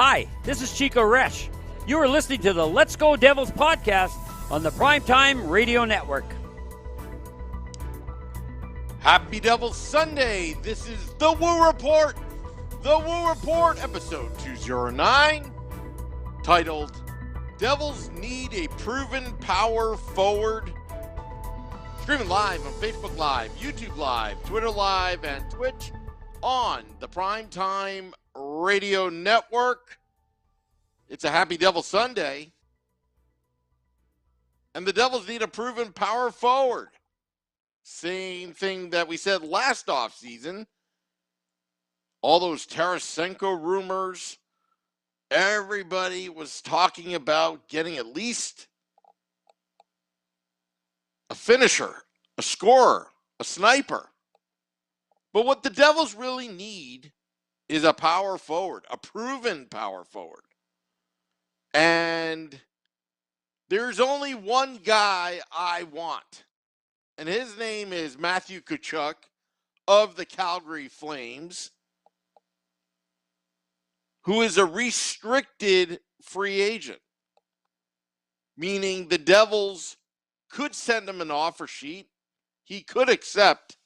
Hi, this is Chico Resch. You are listening to the Let's Go Devils podcast on the Primetime Radio Network. Happy Devils Sunday. This is the Woo Report. The Woo Report, episode 209, titled Devils Need a Proven Power Forward. Streaming live on Facebook Live, YouTube Live, Twitter Live, and Twitch on the Primetime Radio Network. It's a Happy Devil Sunday. And the Devils need a proven power forward. Same thing that we said last offseason. All those Tarasenko rumors. Everybody was talking about getting at least a finisher, a scorer, a sniper. But what the Devils really need is a power forward, a proven power forward. And there's only one guy I want. And his name is Matthew Tkachuk of the Calgary Flames, who is a restricted free agent, meaning the Devils could send him an offer sheet. He could accept.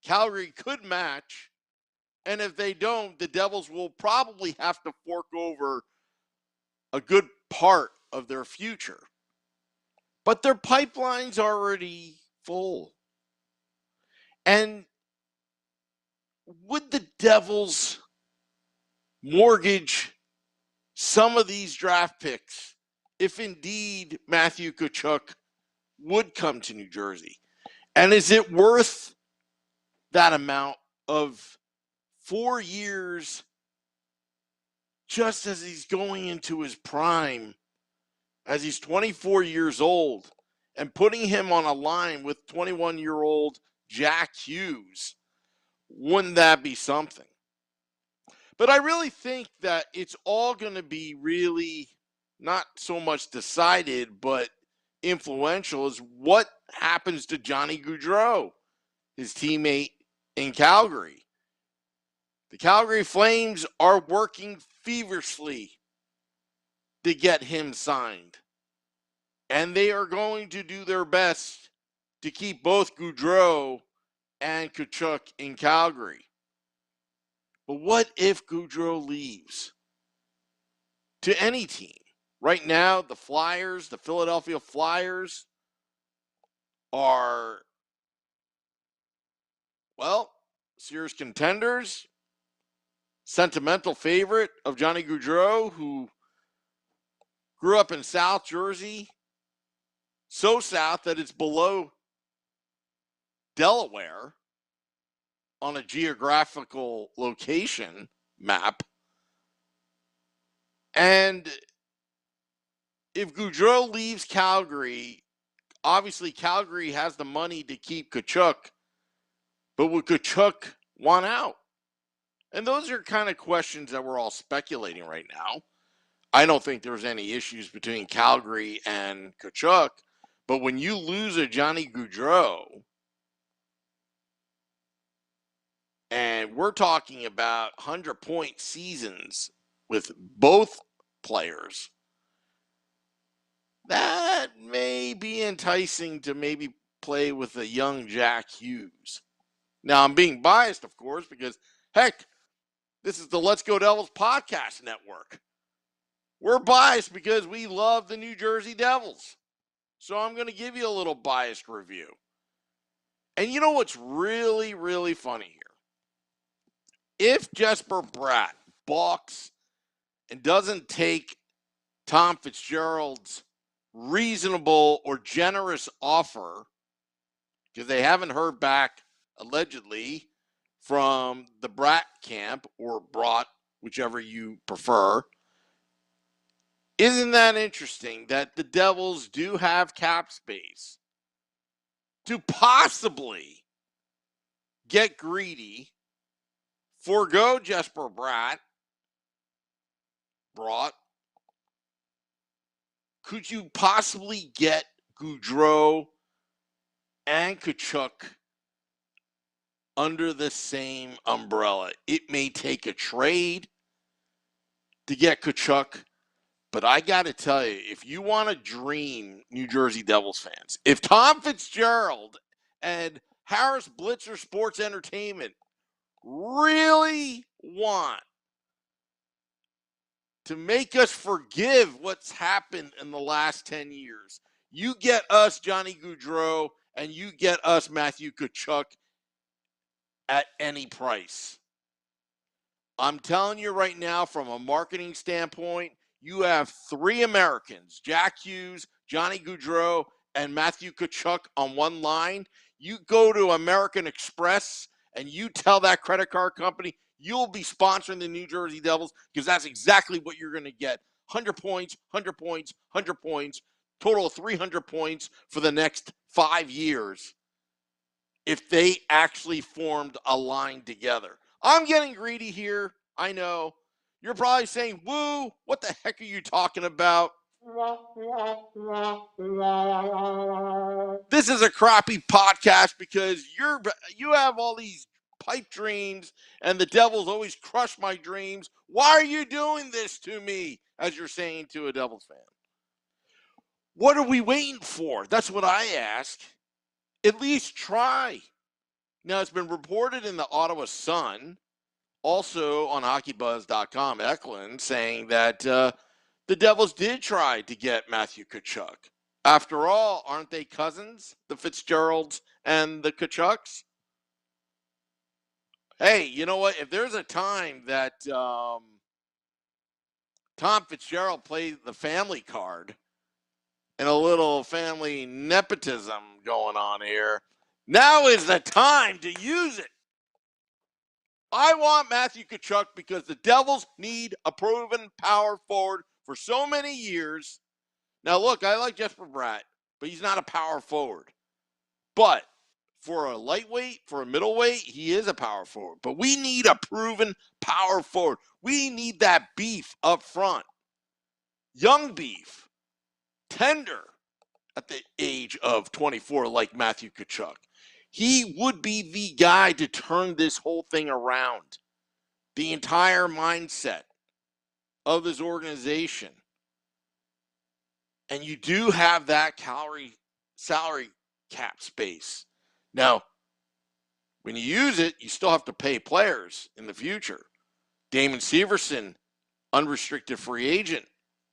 Calgary could match. And if they don't, the Devils will probably have to fork over a good part of their future. But their pipeline's already full. And would the Devils mortgage some of these draft picks if indeed Matthew Tkachuk would come to New Jersey? And is it worth that amount of 4 years just as he's going into his prime, as he's 24 years old, and putting him on a line with 21-year-old Jack Hughes? Wouldn't that be something? But I really think that it's all going to be really not so much decided, but influential is what happens to Johnny Gaudreau, his teammate in Calgary. The Calgary Flames are working feverishly to get him signed. And they are going to do their best to keep both Gaudreau and Tkachuk in Calgary. But what if Gaudreau leaves to any team? Right now, the Flyers, the Philadelphia Flyers, are, well, serious contenders. Sentimental favorite of Johnny Gaudreau, who grew up in South Jersey, so south that it's below Delaware on a geographical location map. And if Gaudreau leaves Calgary, obviously Calgary has the money to keep Tkachuk, but would Tkachuk want out? And those are kind of questions that we're all speculating right now. I don't think there's any issues between Calgary and Tkachuk, but when you lose a Johnny Gaudreau, and we're talking about 100-point seasons with both players, that may be enticing to maybe play with a young Jack Hughes. Now, I'm being biased, of course, because, heck, this is the Let's Go Devils podcast network. We're biased because we love the New Jersey Devils. So I'm going to give you a little biased review. And you know what's really, really funny here? If Jesper Bratt balks and doesn't take Tom Fitzgerald's reasonable or generous offer, because they haven't heard back, allegedly, from the Bratt camp, or Brought, whichever you prefer. Isn't that interesting that the Devils do have cap space to possibly get greedy, forego Jesper Brought? Could you possibly get Gaudreau and Tkachuk under the same umbrella? It may take a trade. to get Tkachuk. But I got to tell you, if you want to dream, New Jersey Devils fans, if Tom Fitzgerald and Harris Blitzer Sports Entertainment really want to make us forgive what's happened in the last 10 years, you get us Johnny Gaudreau and you get us Matthew Tkachuk at any price. I'm telling you right now, from a marketing standpoint, you have three Americans, Jack Hughes, Johnny Gaudreau, and Matthew Tkachuk on one line. You go to American Express and you tell that credit card company you'll be sponsoring the New Jersey Devils, because that's exactly what you're going to get. 100 points, 100 points, 100 points, total of 300 points for the next 5 years if they actually formed a line together. I'm getting greedy here. I know. You're probably saying, woo, what the heck are you talking about? This is a crappy podcast because you have all these pipe dreams and the Devils always crush my dreams. Why are you doing this to me? As you're saying to a Devils fan. What are we waiting for? That's what I ask. At least try. Now, it's been reported in the Ottawa Sun, also on HockeyBuzz.com, Eklund, saying that the Devils did try to get Matthew Tkachuk. After all, aren't they cousins, the Fitzgeralds and the Tkachuks? Hey, you know what? If there's a time that Tom Fitzgerald played the family card and a little family nepotism going on here, now is the time to use it. I want Matthew Tkachuk because the Devils need a proven power forward for so many years. Now, look, I like Jesper Bratt, but he's not a power forward. But for a lightweight, for a middleweight, he is a power forward. But we need a proven power forward. We need that beef up front. Young beef. Tender at the age of 24 like Matthew Tkachuk. He would be the guy to turn this whole thing around. The entire mindset of this organization. And you do have that salary cap space. Now, when you use it, you still have to pay players in the future. Damon Severson, unrestricted free agent.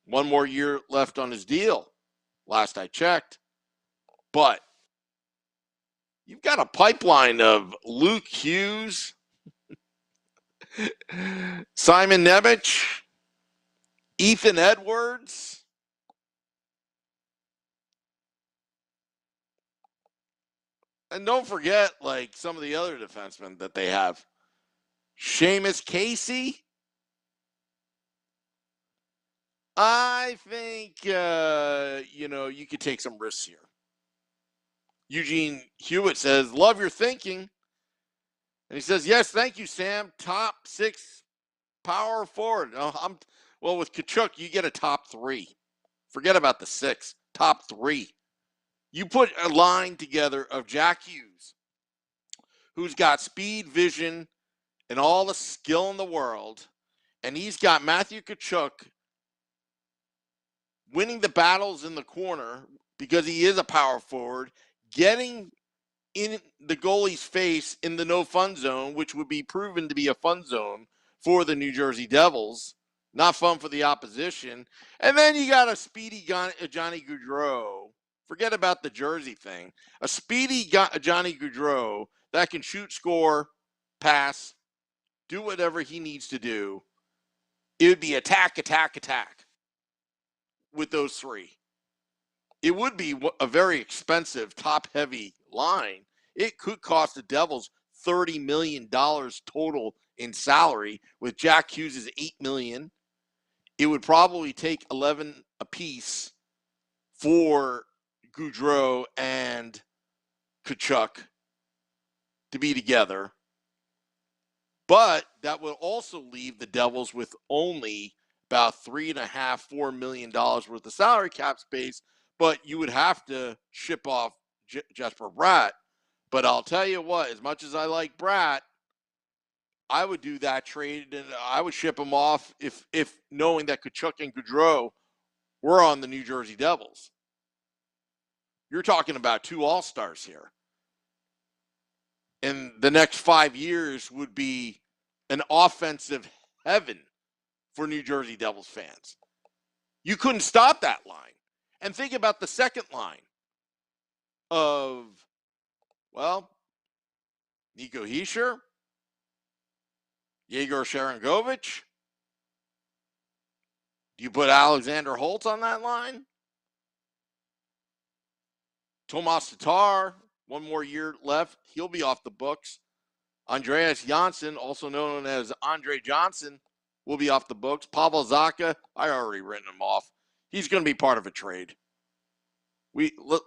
1 more year left on his deal, last I checked. But you've got a pipeline of Luke Hughes, Simon Nemec, Ethan Edwards. And don't forget, like, some of the other defensemen that they have. Seamus Casey. I think, you could take some risks here. Eugene Hewitt says, love your thinking. And he says, yes, thank you, Sam. Top 6 power forward. Well, with Tkachuk, you get a top 3. Forget about the 6. Top 3. You put a line together of Jack Hughes, who's got speed, vision, and all the skill in the world. And he's got Matthew Tkachuk winning the battles in the corner because he is a power forward, getting in the goalie's face in the no fun zone, which would be proven to be a fun zone for the New Jersey Devils. Not fun for the opposition. And then you got a speedy Johnny Gaudreau. Forget about the jersey thing. A speedy Johnny Gaudreau that can shoot, score, pass, do whatever he needs to do. It would be attack, attack, attack with those 3. It would be a very expensive, top-heavy line. It could cost the Devils $30 million total in salary, with Jack Hughes' $8 million. It would probably take 11 apiece for Gaudreau and Tkachuk to be together. But that would also leave the Devils with only about $3.5–4 million worth of salary cap space. But you would have to ship off Jesper Bratt. But I'll tell you what, as much as I like Bratt, I would do that trade, and I would ship him off if knowing that Tkachuk and Gaudreau were on the New Jersey Devils. You're talking about 2 all-stars here. And the next 5 years would be an offensive heaven for New Jersey Devils fans. You couldn't stop that line. And think about the second line of, well, Nico Hischier, Yegor Sharangovich. Do you put Alexander Holtz on that line? Tomas Tatar, 1 more year left. He'll be off the books. Andreas Janssen, also known as Andre Johnson, will be off the books. Pavel Zacha, I already written him off. He's going to be part of a trade.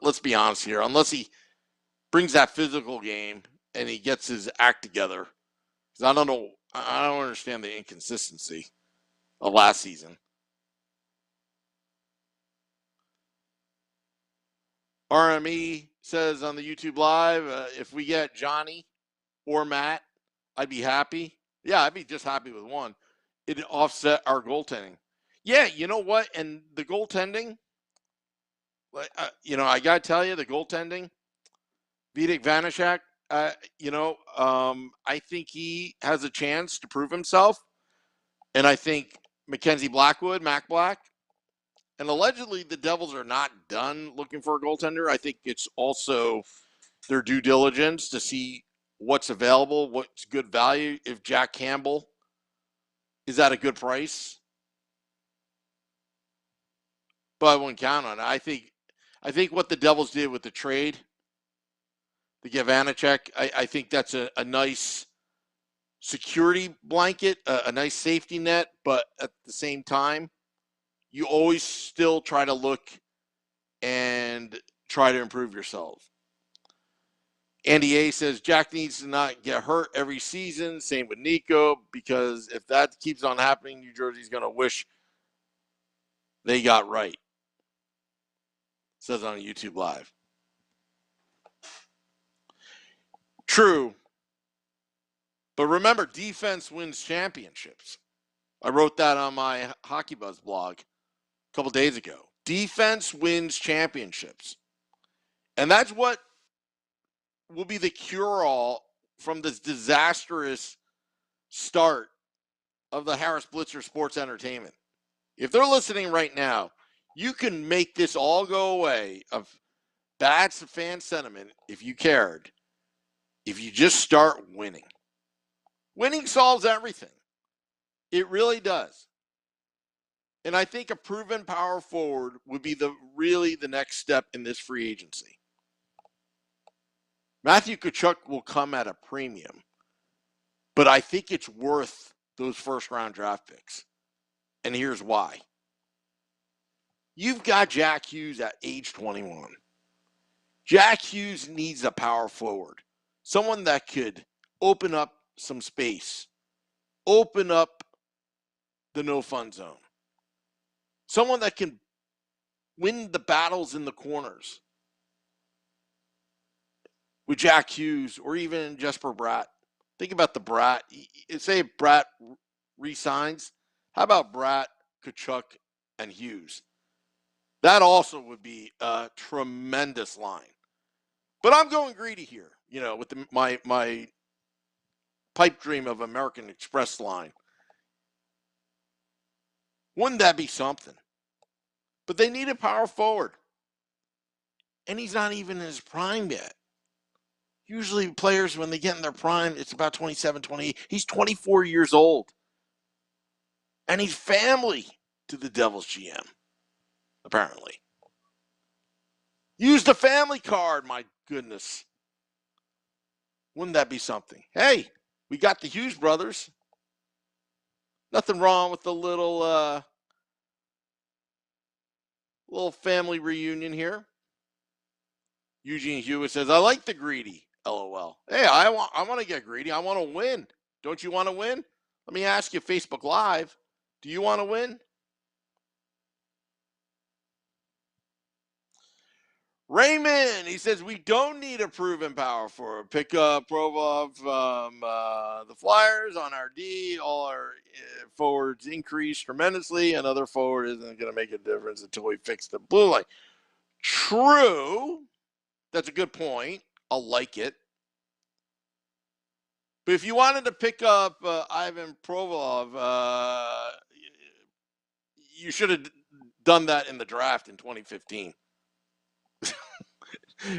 Let's be honest here. Unless he brings that physical game and he gets his act together. Because I don't understand the inconsistency of last season. RME says on the YouTube Live, if we get Johnny or Matt, I'd be happy. Yeah, I'd be just happy with one. It'd offset our goaltending. Yeah, you know what? And the goaltending, I got to tell you, the goaltending, Vitek Vanacek, I think he has a chance to prove himself. And I think Mackenzie Blackwood, Mac Black, and allegedly the Devils are not done looking for a goaltender. I think it's also their due diligence to see what's available, what's good value. If Jack Campbell is at a good price, but I wouldn't count on it. I think what the Devils did with the trade to get Vanacek, I think that's a nice security blanket, a nice safety net, but at the same time, you always still try to look and try to improve yourself. Andy A says Jack needs to not get hurt every season. Same with Nico, because if that keeps on happening, New Jersey's going to wish they got right. Says on YouTube Live. True. But remember, defense wins championships. I wrote that on my Hockey Buzz blog a couple days ago. Defense wins championships. And that's what will be the cure-all from this disastrous start of the Harris Blitzer Sports Entertainment. If they're listening right now, you can make this all go away of bad fan sentiment if you cared. If you just start winning. Winning solves everything. It really does. And I think a proven power forward would be really the next step in this free agency. Matthew Tkachuk will come at a premium, but I think it's worth those first-round draft picks. And here's why. You've got Jack Hughes at age 21. Jack Hughes needs a power forward, someone that could open up some space, open up the no-fun zone, someone that can win the battles in the corners with Jack Hughes or even Jesper Bratt. Think about the Bratt. Say Bratt re-signs. How about Bratt, Tkachuk, and Hughes? That also would be a tremendous line. But I'm going greedy here, with my pipe dream of American Express line. Wouldn't that be something? But they need a power forward. And he's not even in his prime yet. Usually players, when they get in their prime, it's about 27, 28. He's 24 years old. And he's family to the Devils GM, apparently. Use the family card, my goodness. Wouldn't that be something? Hey, we got the Hughes brothers. Nothing wrong with the little family reunion here. Eugene Hewitt says, I like the greedy, LOL. Hey, I want to get greedy. I want to win. Don't you want to win? Let me ask you, Facebook Live, do you want to win? Raymond, he says, we don't need a proven power forward. Pick up Provorov from the Flyers. players on our D. All our forwards increased tremendously. Another forward isn't going to make a difference until we fix the blue line. True. That's a good point. I'll like it. But if you wanted to pick up Ivan Provolov, you should have done that in the draft in 2015.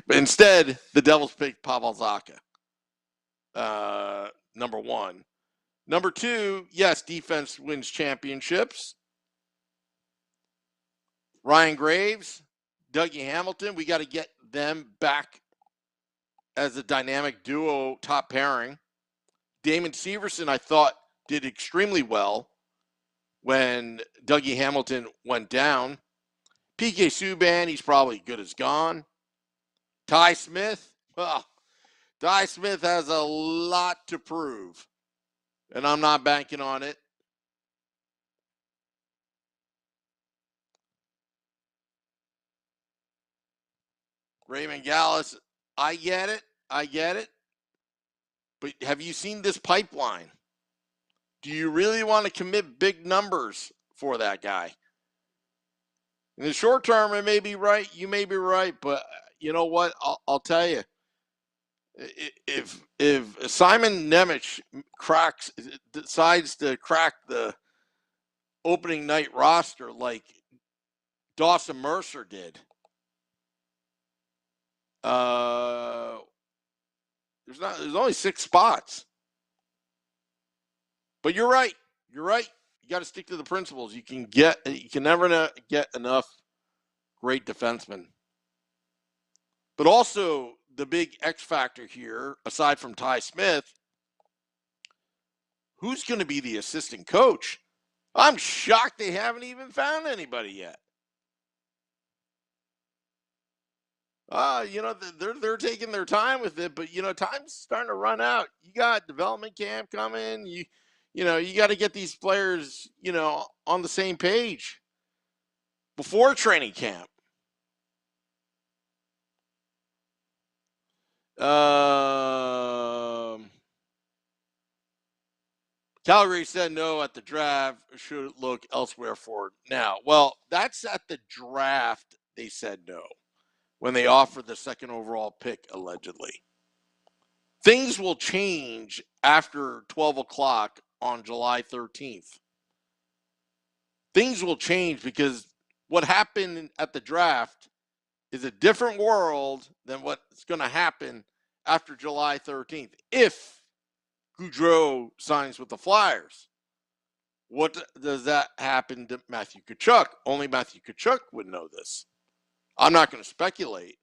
But instead, the Devils picked Pavel Zacha, number one. Number two, yes, defense wins championships. Ryan Graves, Dougie Hamilton, we got to get them back as a dynamic duo top pairing. Damon Severson, I thought, did extremely well when Dougie Hamilton went down. PK Subban, he's probably good as gone. Ty Smith, well, Ty Smith has a lot to prove, and I'm not banking on it. Raymond Gallas, I get it. But have you seen this pipeline? Do you really want to commit big numbers for that guy? In the short term, it may be right. You may be right, but you know what? I'll tell you. If Simon Nemec decides to crack the opening night roster like Dawson Mercer did, there's only 6 spots. But you're right. You got to stick to the principles. You can never get enough great defensemen. But also the big X factor here, aside from Ty Smith, who's going to be the assistant coach? I'm shocked they haven't even found anybody yet. They're taking their time with it, but time's starting to run out. You got development camp coming. You got to get these players, on the same page before training camp. Calgary said no at the draft. Should look elsewhere for it now. Well, that's at the draft. They said no when they offered the second overall pick, allegedly. Things will change after 12 o'clock on July 13th. Things will change because what happened at the draft is a different world than what's going to happen after July 13th. If Gaudreau signs with the Flyers, what does that happen to Matthew Tkachuk? Only Matthew Tkachuk would know this. I'm not going to speculate,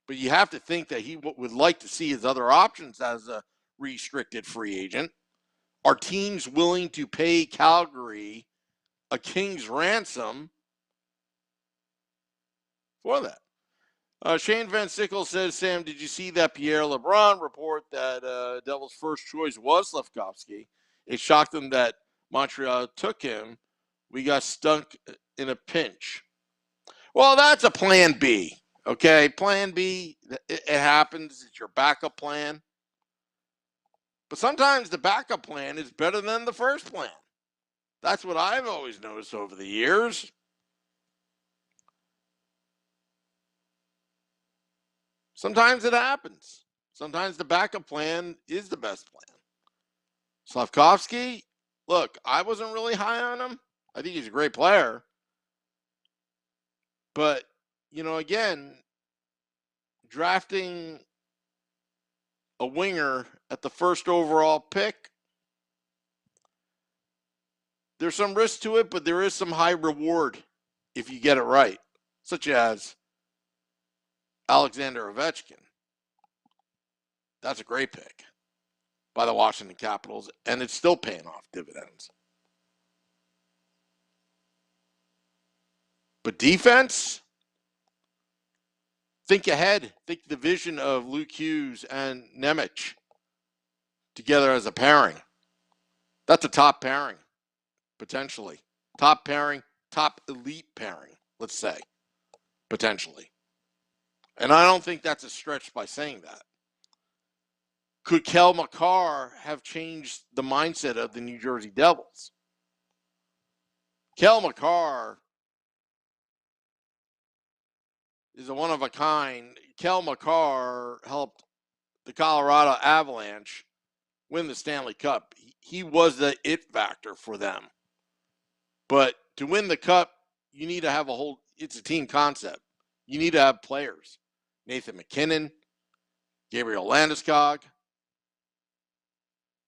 but you have to think that he would like to see his other options as a restricted free agent. Are teams willing to pay Calgary a king's ransom for that? Shane Van Sickle says, Sam, did you see that Pierre LeBrun report that Devils' first choice was Slafkovsky? It shocked them that Montreal took him. We got stunk in a pinch. Well, that's a plan B, okay? Plan B, it happens. It's your backup plan. But sometimes the backup plan is better than the first plan. That's what I've always noticed over the years. Sometimes it happens. Sometimes the backup plan is the best plan. Slafkovsky, look, I wasn't really high on him. I think he's a great player. But, again, drafting a winger at the first overall pick, there's some risk to it, but there is some high reward if you get it right, such as Alexander Ovechkin. That's a great pick by the Washington Capitals, and it's still paying off dividends. But defense, think ahead. Think the vision of Luke Hughes and Nemec together as a pairing. That's a top pairing, potentially. Top pairing, top elite pairing, let's say, potentially. And I don't think that's a stretch by saying that. could Kel McCarr have changed the mindset of the New Jersey Devils? Kel McCarr is a one-of-a-kind. Kel McCarr helped the Colorado Avalanche win the Stanley Cup. He was the it factor for them. But to win the Cup, you need to have it's a team concept. You need to have players. Nathan McKinnon, Gabriel Landeskog.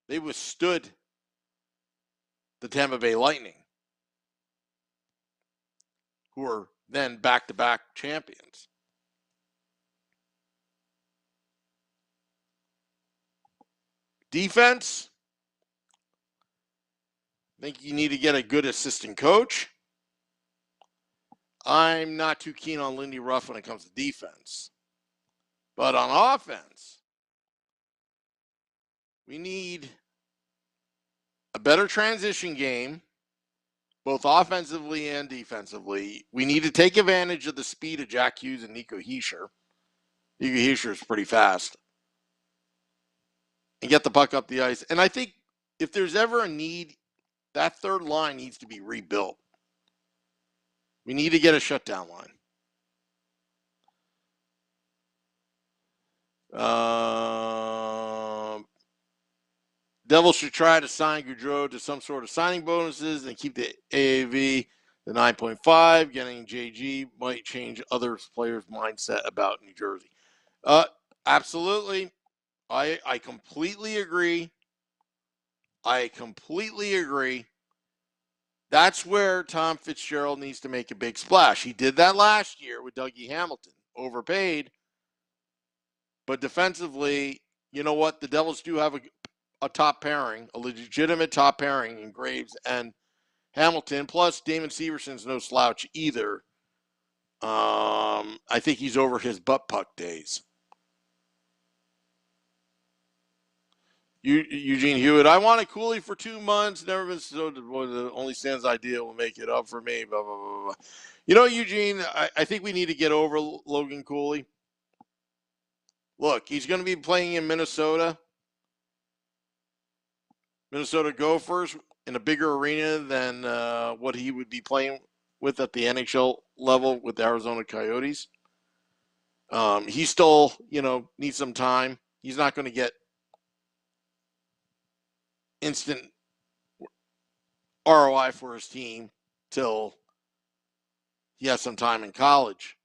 They withstood the Tampa Bay Lightning, who were then back-to-back champions. Defense, I think you need to get a good assistant coach. I'm not too keen on Lindy Ruff when it comes to defense. But on offense, we need a better transition game, both offensively and defensively. We need to take advantage of the speed of Jack Hughes and Nico Hischier. Nico Hischier is pretty fast. And get the puck up the ice. And I think if there's ever a need, that third line needs to be rebuilt. We need to get a shutdown line. Devils should try to sign Gaudreau to some sort of signing bonuses and keep the AAV to 9.5. Getting JG might change other players' mindset about New Jersey. Absolutely. I completely agree. That's where Tom Fitzgerald needs to make a big splash. He did that last year with Dougie Hamilton. Overpaid. But defensively, you know what? The Devils do have a top pairing, a legitimate top pairing in Graves and Hamilton. Plus, Damon Severson's no slouch either. I think he's over his butt puck days. Eugene Hewitt, I wanted Cooley for 2 months. Never been so. The only Sands idea will make it up for me. Blah, blah, blah, blah. You know, Eugene, I think we need to get over Logan Cooley. Look, he's going to be playing in Minnesota Gophers in a bigger arena than what he would be playing with at the NHL level with the Arizona Coyotes. He still, needs some time. He's not going to get instant ROI for his team till he has some time in college.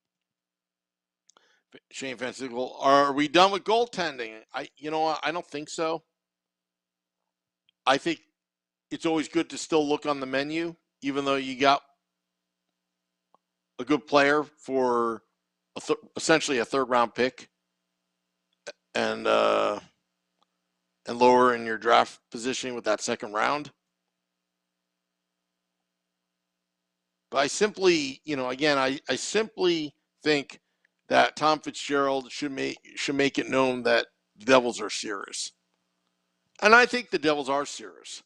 Shane Fansickle, are we done with goaltending? I don't think so. I think it's always good to still look on the menu, even though you got a good player for essentially a third-round pick and lower in your draft positioning with that second round. But I simply, I simply think that Tom Fitzgerald should make it known that the Devils are serious. And I think the Devils are serious.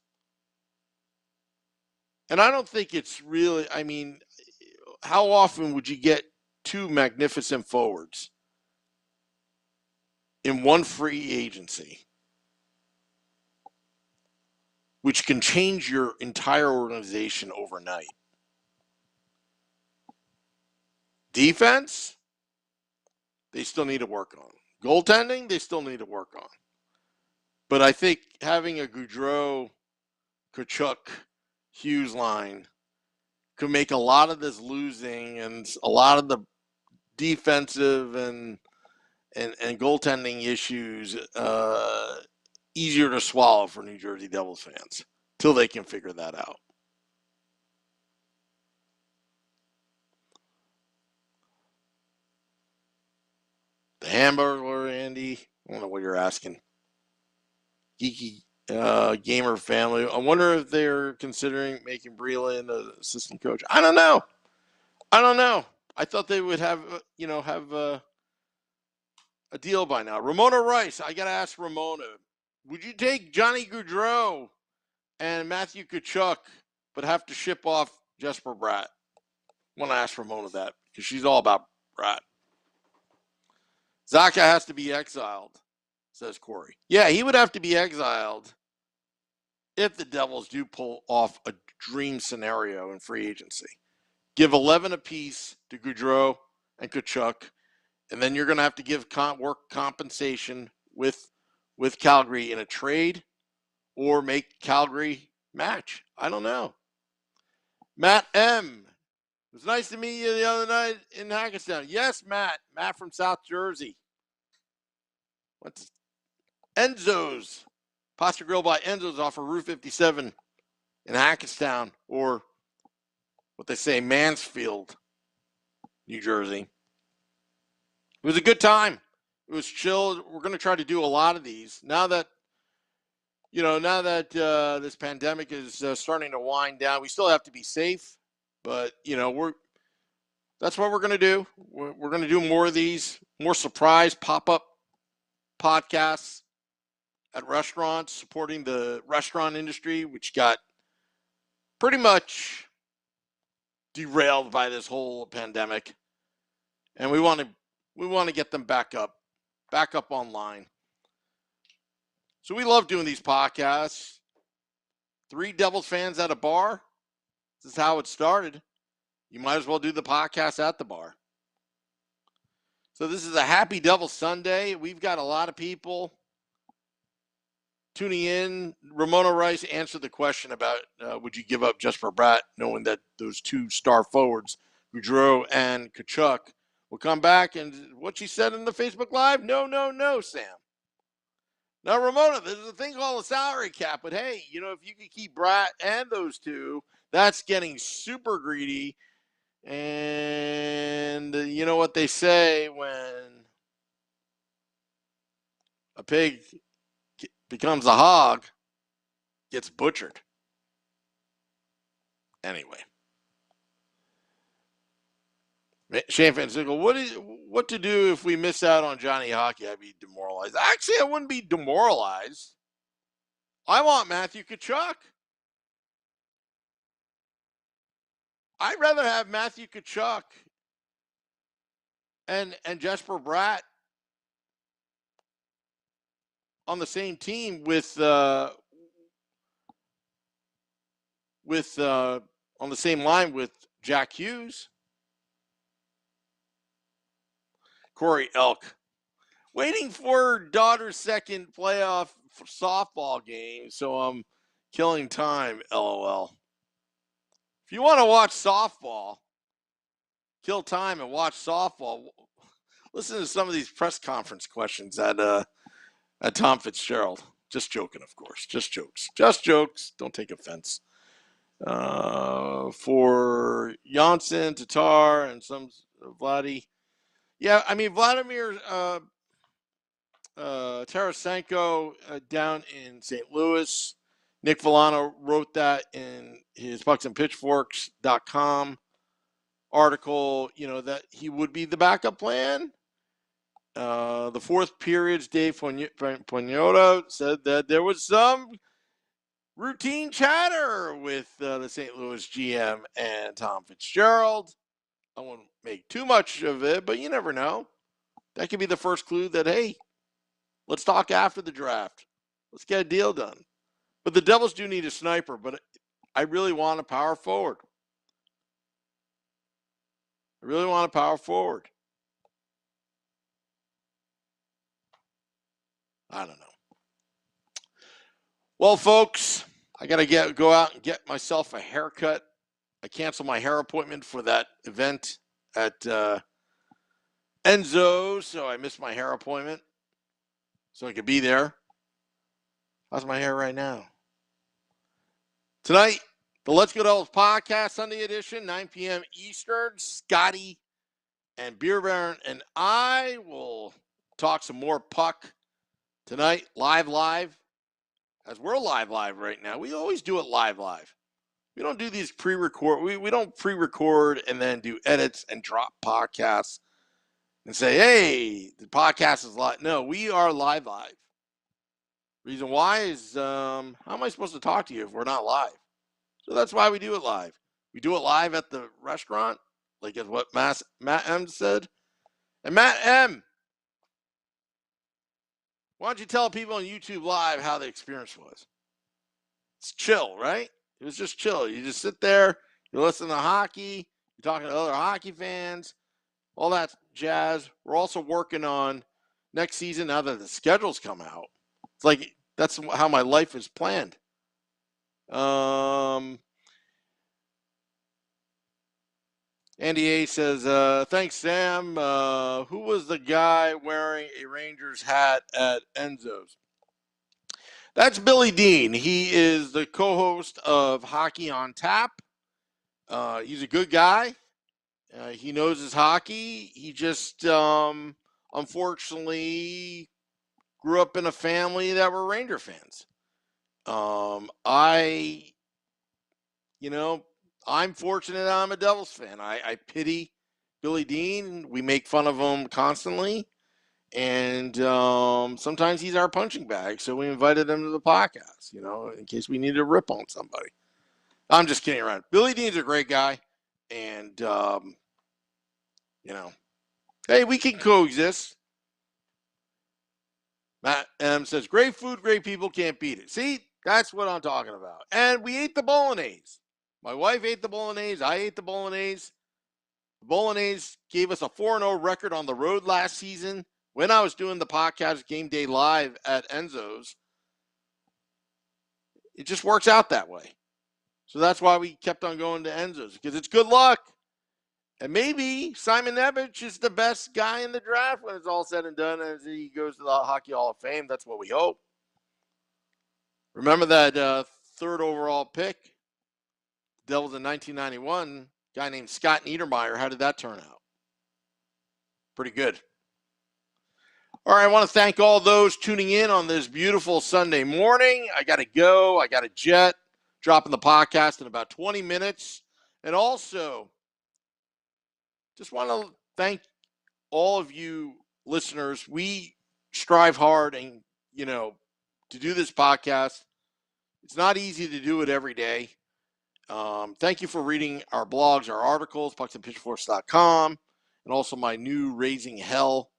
And I don't think it's really, how often would you get two magnificent forwards in one free agency, which can change your entire organization overnight? Defense, they still need to work on. Goaltending, they still need to work on. But I think having a Gaudreau, Tkachuk, Hughes line could make a lot of this losing and a lot of the defensive and goaltending issues easier to swallow for New Jersey Devils fans till they can figure that out. The Hamburglar, Andy, I don't know what you're asking. Geeky gamer family. I wonder if they're considering making Breland an assistant coach. I don't know. I thought they would have a deal by now. Ramona Rice. I got to ask Ramona. Would you take Johnny Gaudreau and Matthew Tkachuk, but have to ship off Jesper Bratt? I want to ask Ramona that because she's all about Bratt. Zacha has to be exiled. says Corey. Yeah, he would have to be exiled if the Devils do pull off a dream scenario in free agency. Give 11 apiece to Gaudreau and Tkachuk, and then you're going to have to give work compensation with Calgary in a trade or make Calgary match. I don't know. Matt M. It was nice to meet you the other night in Hackettstown. Yes, Matt. Matt from South Jersey. What's Enzo's? Pasta Grill by Enzo's off of Route 57 in Hackettstown, or what they say, Mansfield, New Jersey. It was a good time. It was chill. We're going to try to do a lot of these. Now that this pandemic is starting to wind down, we still have to be safe, but that's what we're going to do. We're going to do more of these, more surprise pop-up podcasts at restaurants, supporting the restaurant industry, which got pretty much derailed by this whole pandemic. And we want to get them back up online. So we love doing these podcasts. 3 Devils fans at a bar. This is how it started. You might as well do the podcast at the bar. So this is a happy Devil Sunday. We've got a lot of people tuning in. Ramona Rice answered the question about would you give up Jesper Bratt, knowing that those 2 star forwards, Gaudreau and Tkachuk, will come back. And what she said in the Facebook Live, no, Sam. Now, Ramona, there's a thing called a salary cap, but hey, if you could keep Bratt and those 2, that's getting super greedy. And you know what they say when a pig becomes a hog, gets butchered. Anyway. Shane Fansickle, what to do if we miss out on Johnny Hockey? I'd be demoralized. Actually, I wouldn't be demoralized. I want Matthew Tkachuk. I'd rather have Matthew Tkachuk and Jesper Bratt on the same team with on the same line with Jack Hughes. Corey Elk, waiting for daughter's second playoff softball game, so I'm killing time, LOL. If you want to watch softball, kill time and watch softball, listen to some of these press conference questions at Tom Fitzgerald. Just joking, of course. Just jokes. Don't take offense. For Janssen, Tatar, and some Vladdy. Yeah, I mean, Vladimir Tarasenko down in St. Louis. Nick Villano wrote that in his pucksandpitchforks.com article, that he would be the backup plan. The fourth period's Dave Pagnotta said that there was some routine chatter with the St. Louis GM and Tom Fitzgerald. I won't make too much of it, but you never know. That could be the first clue that, hey, let's talk after the draft. Let's get a deal done. But the Devils do need a sniper, but I really want a power forward. I don't know. Well, folks, I got to go out and get myself a haircut. I canceled my hair appointment for that event at Enzo, so I missed my hair appointment so I could be there. How's my hair right now? Tonight, the Let's Go Devils podcast, Sunday edition, 9 p.m. Eastern. Scotty and Beer Baron and I will talk some more puck tonight, live, as we're live right now. We always do it live. We don't do these pre-record. We don't pre-record and then do edits and drop podcasts and say, hey, the podcast is live. No, we are live. Reason why is, how am I supposed to talk to you if we're not live? So that's why we do it live. We do it live at the restaurant, like as what Matt M said. And Matt M, Why don't you tell people on YouTube Live how the experience was? It's chill, right? It was just chill. You just sit there, you listen to hockey, you're talking to other hockey fans, all that jazz. We're also working on next season now that the schedules come out. It's like that's how my life is planned. Andy A says, thanks, Sam. Who was the guy wearing a Rangers hat at Enzo's? That's Billy Dean. He is the co-host of Hockey on Tap. He's a good guy. He knows his hockey. He just, unfortunately, grew up in a family that were Ranger fans. I'm fortunate I'm a Devils fan. I pity Billy Dean. We make fun of him constantly. And sometimes he's our punching bag. So we invited him to the podcast, in case we needed to rip on somebody. I'm just kidding around. Billy Dean's a great guy. And, hey, we can coexist. Matt M says, great food, great people, can't beat it. See, that's what I'm talking about. And we ate the bolognese. My wife ate the bolognese. I ate the bolognese. The bolognese gave us a 4-0 record on the road last season. When I was doing the podcast Game Day Live at Enzo's, it just works out that way. So that's why we kept on going to Enzo's, because it's good luck. And maybe Simon Nemec is the best guy in the draft when it's all said and done as he goes to the Hockey Hall of Fame. That's what we hope. Remember that third overall pick, the Devils in 1991, a guy named Scott Niedermayer. How did that turn out? Pretty good. All right, I want to thank all those tuning in on this beautiful Sunday morning. I got to go. I got a jet. Dropping the podcast in about 20 minutes. And also, just want to thank all of you listeners. We strive hard and, to do this podcast. It's not easy to do it every day. Thank you for reading our blogs, our articles, pucksandpitchforks.com, and also my new Raising Hell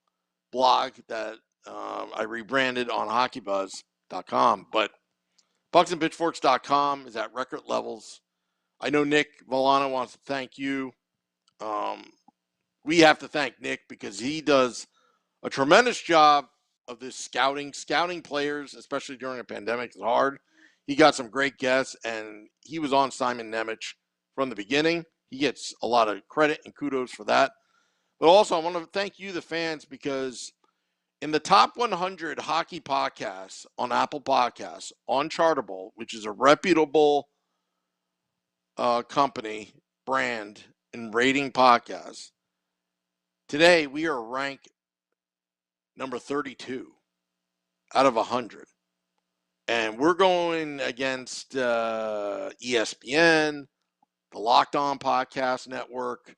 blog that I rebranded on hockeybuzz.com. But pucksandpitchforks.com is at record levels. I know Nick Villano wants to thank you. We have to thank Nick because he does a tremendous job of this scouting. Scouting players, especially during a pandemic, is hard. He got some great guests, and he was on Simon Nemec from the beginning. He gets a lot of credit and kudos for that. But also, I want to thank you, the fans, because in the top 100 hockey podcasts on Apple Podcasts, on Chartable, which is a reputable company, brand, and rating podcasts, today we are ranked number 32 out of 100. And we're going against ESPN, the Locked On Podcast Network,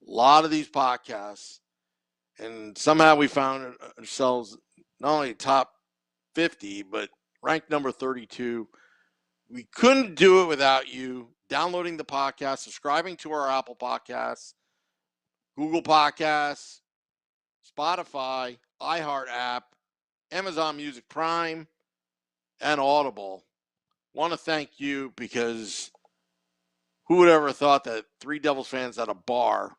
a lot of these podcasts. And somehow we found ourselves not only top 50, but ranked number 32. We couldn't do it without you downloading the podcast, subscribing to our Apple Podcasts, Google Podcasts, Spotify, iHeart app, Amazon Music Prime, and Audible. Want to thank you because who would ever thought that three Devils fans at a bar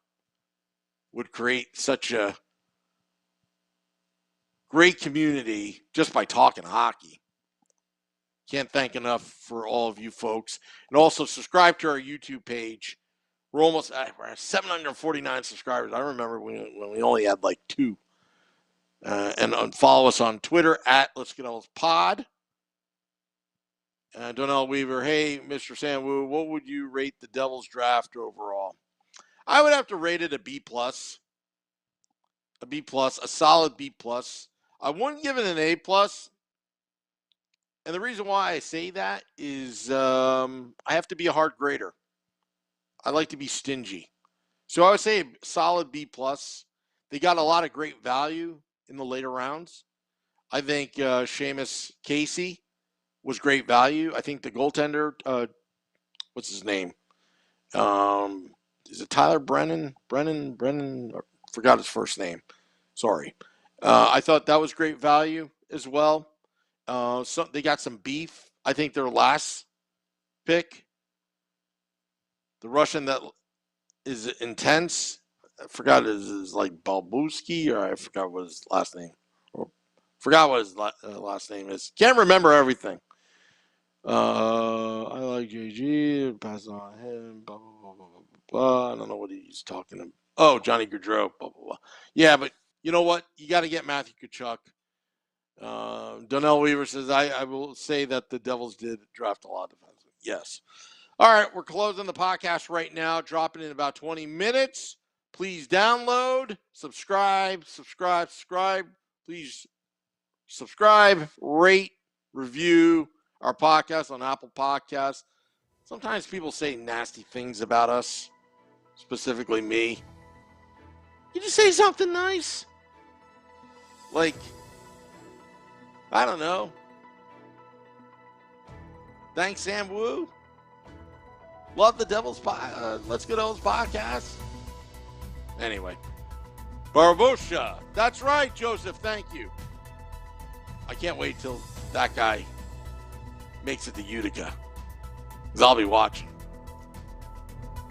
would create such a great community just by talking hockey. Can't thank enough for all of you folks. And also subscribe to our YouTube page. We're almost at 749 subscribers. I remember when we only had like 2. And follow us on Twitter at Let's Get Devils Pod. Donnell Weaver, hey, Mr. Sam Wu, what would you rate the Devils draft overall? I would have to rate it a B+. A B+, a solid B+. I wouldn't give it an A+. And the reason why I say that is I have to be a hard grader. I like to be stingy. So I would say a solid B+. They got a lot of great value in the later rounds. I think Seamus Casey was great value. I think the goaltender, what's his name? Is it Tyler Brennan? Brennan, forgot his first name. Sorry. I thought that was great value. as well. So they got some beef. I think their last pick, the Russian that is intense. I forgot his like Balbuski, or I forgot what his last name. Forgot what his last name is. Can't remember everything. I like JG. Pass on him. Blah, blah, blah, blah, blah, blah. I don't know what he's talking about. Oh, Johnny Gaudreau. Blah, blah, blah. Yeah, but you know what? You got to get Matthew Tkachuk. Donnell Weaver says, I will say that the Devils did draft a lot of defensemen. Yes. All right, we're closing the podcast right now, dropping in about 20 minutes. Please download, subscribe. Please subscribe, rate, review our podcast on Apple Podcasts. Sometimes people say nasty things about us, specifically me. Can you say something nice? Like, I don't know. Thanks, Sam Wu. Love the Devils. Let's Go Devils podcast. Anyway. Barbosha. That's right, Joseph. Thank you. I can't wait till that guy makes it to Utica, because I'll be watching.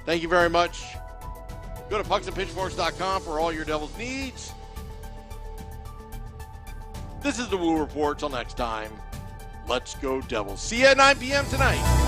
Thank you very much. Go to pucksandpitchforks.com for all your Devils needs. This is the Woo Report. Till next time, let's go Devils. See you at 9 p.m. tonight.